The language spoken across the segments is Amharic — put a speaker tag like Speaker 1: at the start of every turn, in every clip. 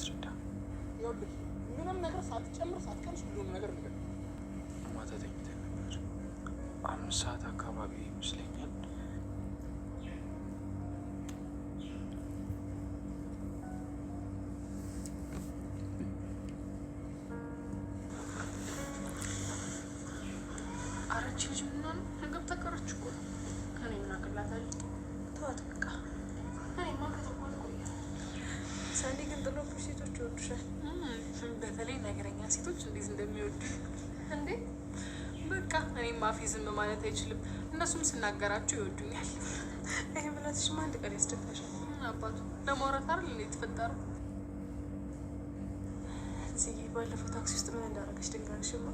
Speaker 1: አስረዳ።
Speaker 2: ይኸውልህ ምንም ነገር ሳትጨምር ሳትቀንስ ሁሉንም ነገር ንገር።
Speaker 1: ማታ ተኝተን ነበር። 5 ሰዓት አካባቢ ይመስለኛል።
Speaker 3: አረች ልጅ ምናምን ምግብ ተቀረች እኮ ከኔ ምን አቅላታለሁ። ተዋት በቃ። እኔማ ከተባለ ቆየ።
Speaker 4: ሳንዲ ግን ጥሎብሽ ሴቶች ይወዱሻል።
Speaker 3: በተለይ ነገረኛ ሴቶች እንዴት እንደሚወዱ እንዴ! በቃ እኔም አፌ ዝም ማለት አይችልም። እነሱም ስናገራቸው ይወዱኛል።
Speaker 4: ይህ ምላስሽማ አንድ ቀን ያስደፋሻል።
Speaker 3: አባቱ ለማውራት አይደል እንዴ የተፈጠረው?
Speaker 4: እዚህ ባለፈው ታክሲ ውስጥ ምን እንዳደረገች ድንጋንሽማ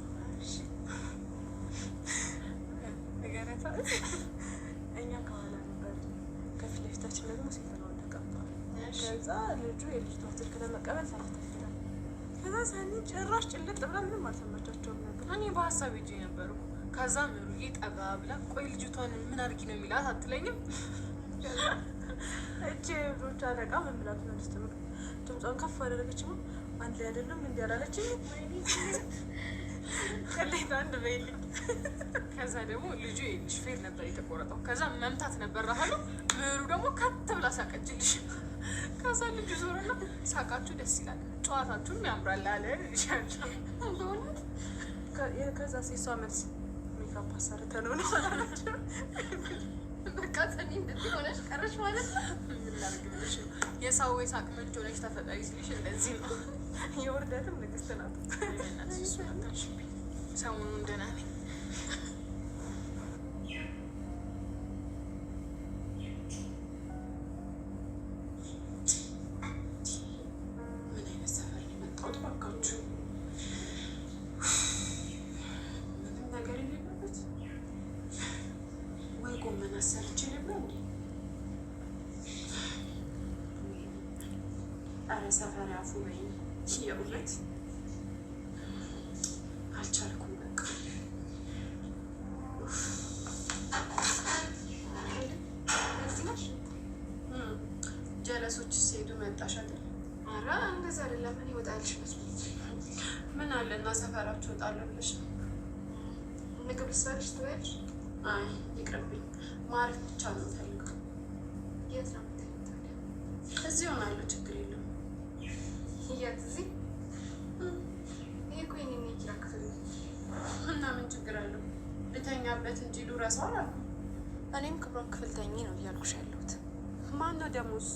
Speaker 4: ነገረታ። እኛ ከኋላ ነበር፣ ከፊት ለፊታችን ደግሞ ሴተናው ተቀምጠዋል። ከዛ ልጁ የልጅቷ ስልክ ለመቀበል ሳይተፍላል። ከዛ ሳኒ ጭራሽ ጭልጥ ብላ ምንም አልሰማቻቸውም ነበር።
Speaker 3: እኔ በሀሳብ ሄጄ ነበሩ። ከዛ ምሩዬ ጠጋ ብላ ቆይ ልጅቷን ምን አድርጊ ነው የሚላት አትለኝም?
Speaker 4: እጅ ብሮች አለቃ ምን ብላት መልስ ትምህር ድምጿን ከፍ አደረገችማ። አንድ ላይ አይደለም እንዲ ያላለችኝ ቅሌት አንድ በይልኝ።
Speaker 3: ከዛ ደግሞ ልጁ ሹፌር ነበር የተቆረጠው። ከዛ መምታት ነበር ራሉ። ምሩ ደግሞ ከት ብላ ሳቀችልሽ። ከዛ ልጁ ዞርና ሳቃችሁ ደስ ይላል፣ ጨዋታችሁም ያምራል አለ ልሻቸው በእውነት።
Speaker 4: ከዛ ሴሷ መልስ ሜካፕ አሰርተ ነው ናቸው።
Speaker 3: በቃ ሰኒ እንደዚህ ሆነሽ ቀረሽ ማለት ነው። የምናርግልሽ የሰው የሳቅ ምንጭ ሆነሽ ተፈጣሪ ሲልሽ እንደዚህ ነው።
Speaker 4: የውርደትም ንግስት ናት።
Speaker 3: ሰሞኑን ደህና ነኝ። ምን አይነት ሰፈር ነው የመጣሁት? እባካችሁ ምንም ነገር የሌለበት ወይ ጎመን አሰርቼ ልብላ እንዴ? ኧረ ሰፈር ያፉ በይ። የእውነት አልቻልኩም። በቃ ጀለሶች ሲሄዱ መጣሽ አይደል? ኧረ እንደዛ አይደለም። እኔ ወጣልሽ መስሎኝ። ምን አለ እና ሰፈራችሁ እወጣለሁ ብለሽ ነው? ምግብ ልስራልሽ ትበያለሽ? አይ ይቅርብኝ፣ ማረፍ ብቻ ነው የምፈልገው። የት ነው የምትሄጂው ታዲያ? እዚህ እሆናለሁ፣ ችግር የለውም። የት? እዚህ? ይሄ እኮ የእኔ የኪራ ክፍል ነው። እና ምን ችግር አለው? ልተኛበት እንጂ ልረሳው አላልኩም።
Speaker 4: እኔም ክብሮም ክፍል ተኝ ነው እያልኩሽ ያለሁት።
Speaker 3: ማን ነው ደግሞ እሱ?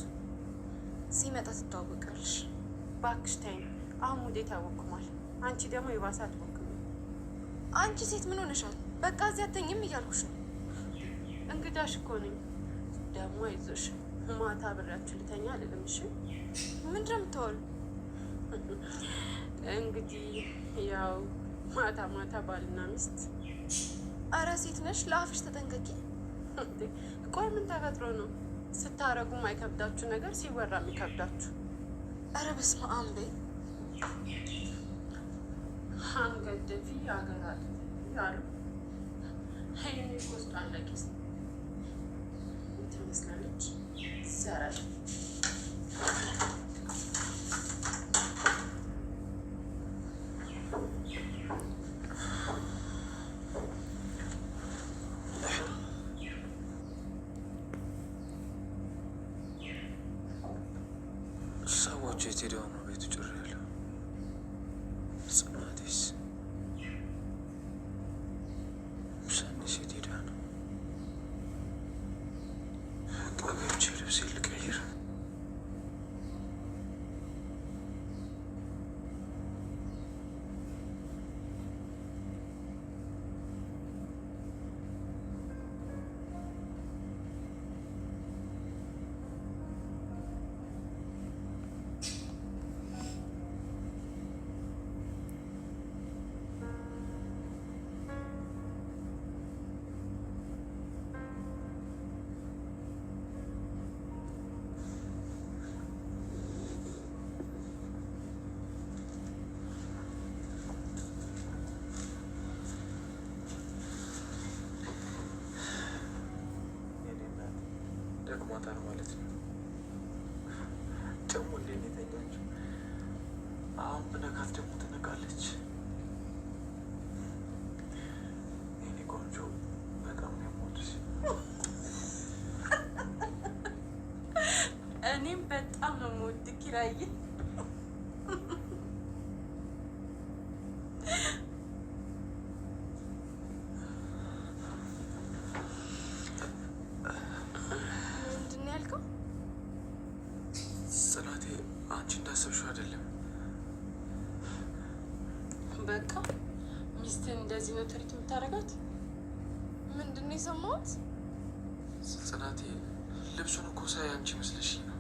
Speaker 4: ሲመጣ ትተዋወቃለሽ።
Speaker 3: እባክሽ ተይኝ፣ አሁን ሙዴት ያወቁማል። አንቺ ደግሞ የባሰ አትሞክም።
Speaker 4: አንቺ ሴት ምን ሆነሻል? በቃ እዚህ አተኝም እያልኩሽ ነው።
Speaker 3: እንግዳሽ እኮ ነኝ። ደግሞ አይዞሽ፣ ማታ ብሬያችሁ ልተኛ አልልም። እሺ
Speaker 4: ምንድን ነው የምታወሉ?
Speaker 3: እንግዲህ ያው ማታ ማታ ባልና ሚስት።
Speaker 4: አረ ሴት ነሽ፣ ለአፍሽ ተጠንቀቂ።
Speaker 3: ቆይ ምን ተፈጥሮ ነው ስታረጉ ማይከብዳችሁ ነገር ሲወራ የሚከብዳችሁ?
Speaker 4: አረ በስመ አብ በይ።
Speaker 3: አንገት ደፊ ያገራል ያሉ ሀይኔ ኮስጣ አለቂስ ትመስላለች። ሰራል
Speaker 1: ሰዎች የት ሄደው ነው ቤቱ ጭር ያለው? ጽናቴስ ሰኒስ የት ሄዳ ነው? ቀገብቼ ልብሴ ልቀይር። ደክሟታል ማለት ነው። ደግሞ እንዴት የተኛችው? አሁን ብነካት ደግሞ ትነቃለች። የኔ ቆንጆ በጣም ነው የምወድሽ።
Speaker 4: እኔም በጣም ነው የምወድህ ኪራዬ። ምንድን ነው ያልከው?
Speaker 1: ጽናቴ አንቺ እንዳሰብሽው አይደለም።
Speaker 4: በቃ ሚስትህን እንደዚህ ነው ትሪት የምታደርጋት? ምንድን ነው የሰማሁት?
Speaker 1: ጽናቴ ልብሱን እኮ ሳይ አንቺ መስለሽኝ ነው።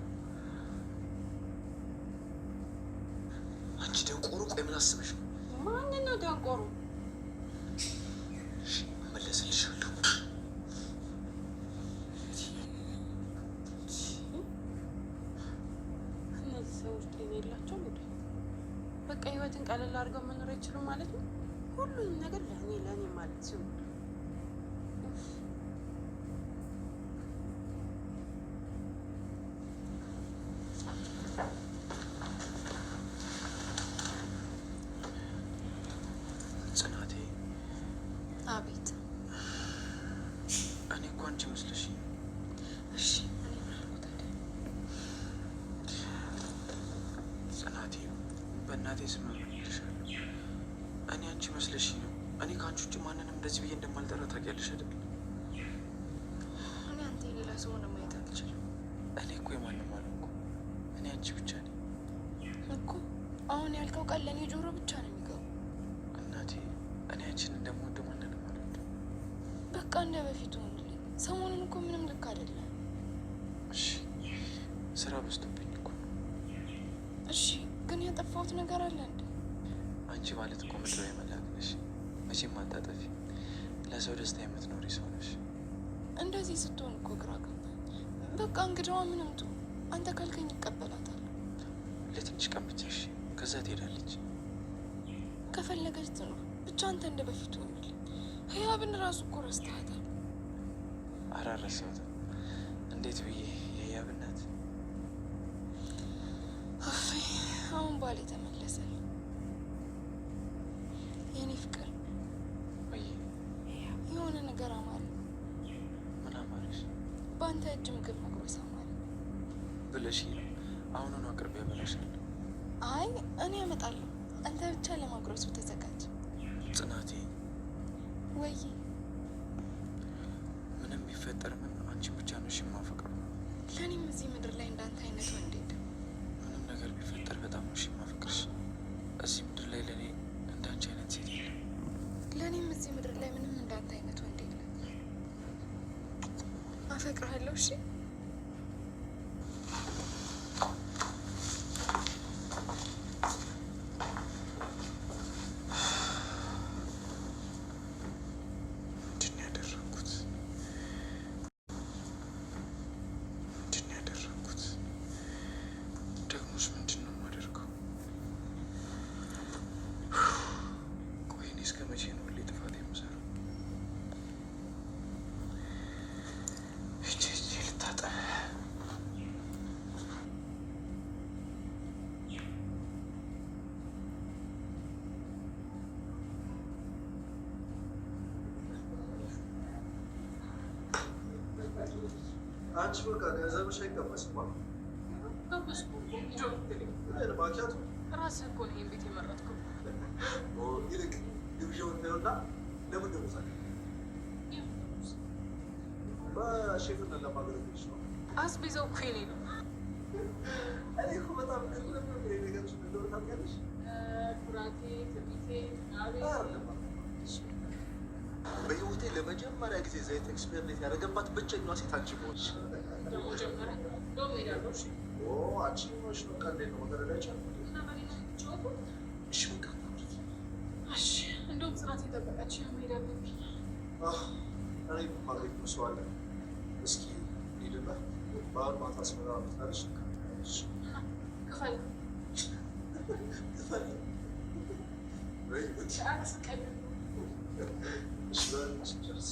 Speaker 1: አንቺ ደንቆሮ፣ ቆይ ምን አስበሽ ነው?
Speaker 4: ማንን ነው ደንቆሮ?
Speaker 1: እመለስልሻለሁ።
Speaker 4: እነዚህ ሰዎች ጤና የላቸው እንዴ? በቃ ህይወትን ቀለል አድርገው መኖር አይችሉም ማለት ነው። ሁሉንም ነገር ለእኔ ማለት ሲሆን
Speaker 1: ጽናቴ።
Speaker 4: አቤት።
Speaker 1: እኔ እኮ አንቺ መስለሽኝ ነው።
Speaker 4: እሺ እኔ ምን አልኩት ታዲያ?
Speaker 1: ጽናቴ በእናቴ ስም እምልሻለሁ፣ እኔ አንቺ መስለሽኝ ነው። እኔ ከአንቺ ውጭ ማንንም እንደዚህ ብዬ እንደማልጠራ ታውቂያለሽ አይደል?
Speaker 4: እኔ አንተ የሌላ ሰው ሆነ ማየት አልችልም
Speaker 1: እኔ እኮ የማንም አልሆንኩም። እኔ አንቺ ብቻ ነኝ
Speaker 4: እኮ። አሁን ያልከው ቃል ለእኔ ጆሮ ብቻ ነው የሚገባው።
Speaker 1: እናቴ። እኔ አንቺን እንደምወደው ማንንም አልወድም።
Speaker 4: በቃ እንደ በፊቱ ሆንልኝ። ሰሞኑን እኮ ምንም ልክ አይደለም።
Speaker 1: እሺ ስራ በዝቶብኝ እኮ ነው።
Speaker 4: እሺ ግን ያጠፋሁት ነገር አለ እንዴ?
Speaker 1: አንቺ ማለት እኮ ምድራዊ መልአክ ነሽ። መቼም አታጠፊ። ለሰው ደስታ የምትኖሪ ሰው ነሽ።
Speaker 4: እንደዚህ ስትሆን እኮ ግራ ገባኝ። በቃ እንግዳዋ ምንም ቱ አንተ ካልከኝ ይቀበላታል።
Speaker 1: ለትንሽ ቀን ብቻ እሺ፣ ከዛ ትሄዳለች።
Speaker 4: ከፈለገች ትኖር ብቻ አንተ እንደ በፊቱ ሆንልኝ። ህያብን ራሱ እኮ ረስተሃታል።
Speaker 1: አላረሳሁትም። እንዴት ብዬ የህያብ እናት።
Speaker 4: አሁን ባሌ ተመለሰ። የኔ ፍቅር
Speaker 1: ወይ
Speaker 4: የሆነ ነገር አማረ።
Speaker 1: ምን አማረሽ?
Speaker 4: በአንተ እጅ ምግብ መጉረስ አማረ
Speaker 1: ብለሽ ነው? አሁኑኑ አቅርቤ ያበላሻለሁ።
Speaker 4: አይ እኔ አመጣለሁ። አንተ ብቻ ለማጉረሱ ተዘጋጅ።
Speaker 1: ጽናቴ
Speaker 4: ወይ
Speaker 1: ምንም ቢፈጠር ምን አንቺን ብቻ ነሽ የማፈቅረው።
Speaker 4: ለእኔም እዚህ ምድር ላይ እንዳንተ አይነት ወንድ የለም።
Speaker 1: ምንም ነገር ቢፈጠር በጣም ነሽ የማፈቅርሽ። እዚህ ምድር ላይ ለእኔ እንዳንቺ አይነት ሴት የለም።
Speaker 4: ለእኔም እዚህ ምድር ላይ ምንም እንዳንተ አይነት ወንድ የለም። አፈቅርሃለሁ። እሺ
Speaker 5: አንቺ በቃ ገንዘብሽ አይቀመስም። ማኪያቱ
Speaker 3: ራስህ እኮ ነው ይሄን ቤት የመረጥከው።
Speaker 5: ይልቅ ግብዣውን ታዩና ለምን ደሞዛ በሼፍነት ለማገለግልሽ ነው።
Speaker 3: አስቤዛው እኮ የኔ ነው።
Speaker 5: እኔ እኮ በጣም ነገሮች እንደሆነ ታውቂያለሽ።
Speaker 3: ኩራቴ፣ ትዕቢቴ
Speaker 5: በህይወቴ ለመጀመሪያ ጊዜ ዘይት ኤክስፔሪሜንት ያደረገባት ብቸኛዋ ሴት አንቺ ሆንሽ።
Speaker 3: ደግሞ ጀመረ ደሞ ሄዳለሁ።
Speaker 5: አንቺ ሆንሽ ነው ቀንዴ ነው መገረዳጫ። እሺ በቃ
Speaker 3: እንደውም ጽናት የጠበቀች መሄድ አለብኝ።
Speaker 5: እኔ ማግኘት መስዋለ። እስኪ ሄድና በአሁን ማታ አስመራ ምታለች
Speaker 3: ክፈል
Speaker 5: ክፈል
Speaker 3: ስቀል
Speaker 5: ጨርስ።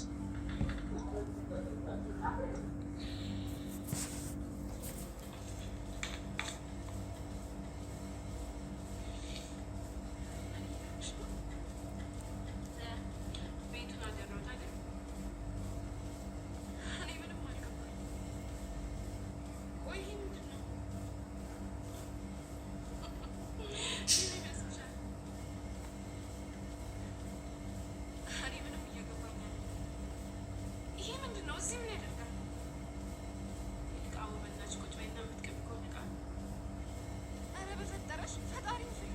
Speaker 3: በፈጠረሽ ፈጣሪን ፍሪ።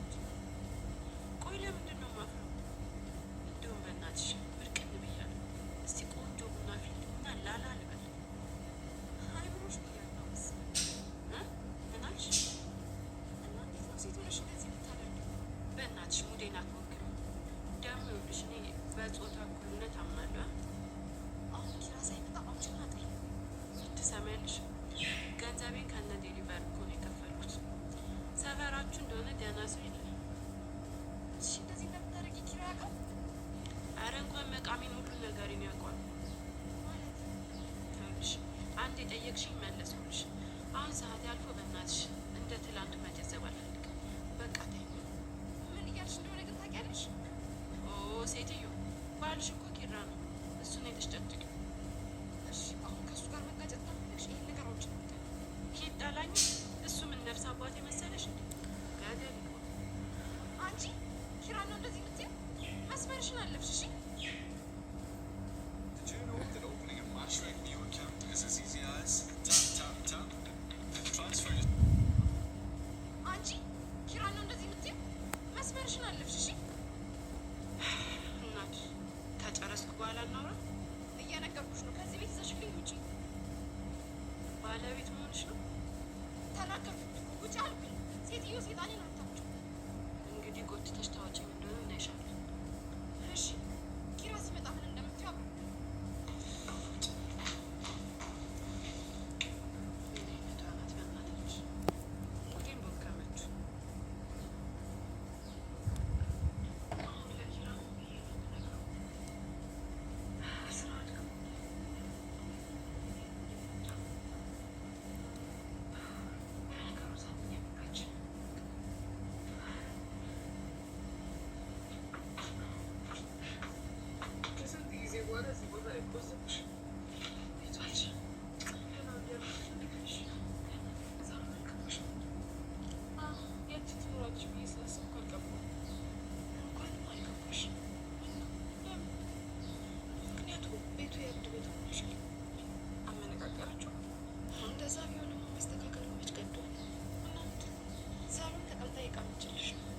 Speaker 3: ቆይ ለምንድን ነው የማፍረው? እንዲሁም በእናትሽ ብርቅን ብያለሁ። እስቲ ቆንጆ ቡና ፊልምና ላላ ልበል። አይብሮሽ ብያለሁ መሰለኝ። ምን አልሽ? እና እንዴት ነው ሴት ሆነሽ እንደዚህ የምታደርጊው? በእናትሽ ሙዴን አትሞክሪው። ደግሞ ይኸውልሽ እኔ በጾታ እኩልነት አምናለሁ። አሁን ኪራ ሳይመጣ አውጭና ጥሪ። ትሰሚያለሽ? ገንዘቤን ከነ ዴሊቨር እኮ ነው የከፈልኩት። ሰፈራችሁ እንደሆነ ደህና ሰው የለም። እሺ እንደዚህ እንደምታደርጊ ኪራ ያውቃል? አረ እንኳን መቃሚን ሁሉ ነገሬን ያውቋል። ማለት ይኸውልሽ አንድ የጠየቅሽኝ መለስኩልሽ። አሁን ሰዓት ያልፎ በእናትሽ እንደ ትላንቱ መጀዘብ አልፈልግም። በቃ ተይኝ። ምን እያልሽ እንደሆነ ግን ታውቂያለሽ? ኦ ሴትዮ ባልሽ እኮ ኪራ ነው። እሱን የተሽጨጭቅ። እሺ አሁን ከእሱ ጋር መጋጨት ካልፈለግሽ ይህን ነገር አውጭ ነው። ይጣላኝ። እሱ ምን ነፍስ አባት የመሰለሽ እንዴ? ገደል ይሆን። አንቺ ኪራ ነው እንደዚህ የምትይው? መስመርሽን አለፍሽ። እሺ አንቺ ኪራ ነው እንደዚህ የምትይው? መስመርሽን አለፍሽ። እሺ እናት ከጨረስኩ በኋላ እናውራ። እየነገርኩሽ ነው። ከዚህ ቤት ይዘሽልኝ ውጪ። ባለቤት መሆንሽ ነው። ተናገርኩት። ውጪ አልኩኝ። ሴትዮ ሴጣኔን አታውጭው። እንግዲህ ጎትተሽ ታወጪኝ እንደሆነ እናይሻለን። እሺ ኪራ ሲመጣ ምን እንደምትይው አብረን ምን አይነቷ ናት በእናትሽ? ሙዴን ቦከመችው። አሁን ለኪራ ምን ብዬ ነው የምነግረው? ስራ አድክሞ ነገሩ ሳትኛች ከስንት ጊዜ በኋላ እዚህ ቦታ ላይ ቆዘብሽ። ቤቷች ገና እያልሽ ዛሬ መልክቶሽ ያቺ ትኖራለች ብዬ ስላሰብኩ አልገባሁም። እንኳንም አልገባሽ። ለምን? ምክንያቱም ቤቱ የእብድ ቤት ሆኖሻል። አመነቃቀራቸው እንደዛ ቢሆንም መስተካከሉ መች ገደዋል? እናት ሳሎን ተቀምጣ እየቃመችልሽ ነው።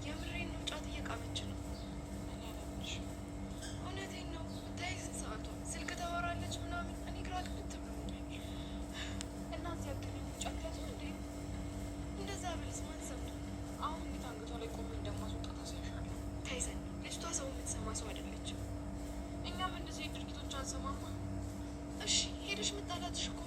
Speaker 3: የምሬን ነው። ጫት እየቃመች ነው። እኔ አላምንሽም። እውነቴን ነው። ብታይ ስንት ሰዓቷ? ስልክ ታወራለች ምናምን። እኔ ግራ ግብት ብሎኛል። እናት ያገኘኝ ጫት ያዙ እንዴ? እንደዛ ብልስ ማን ሰምቶ? አሁን እንዴት አንገቷ ላይ ቆመ እንደማስወጣት አሳይሻለሁ። ታይዘን ልጅቷ ሰው የምትሰማ ሰው አይደለችም። እኛም እንደዚህ ድርጊቶች አንሰማማ። እሺ ሄደሽ መጣላትሽ እኮ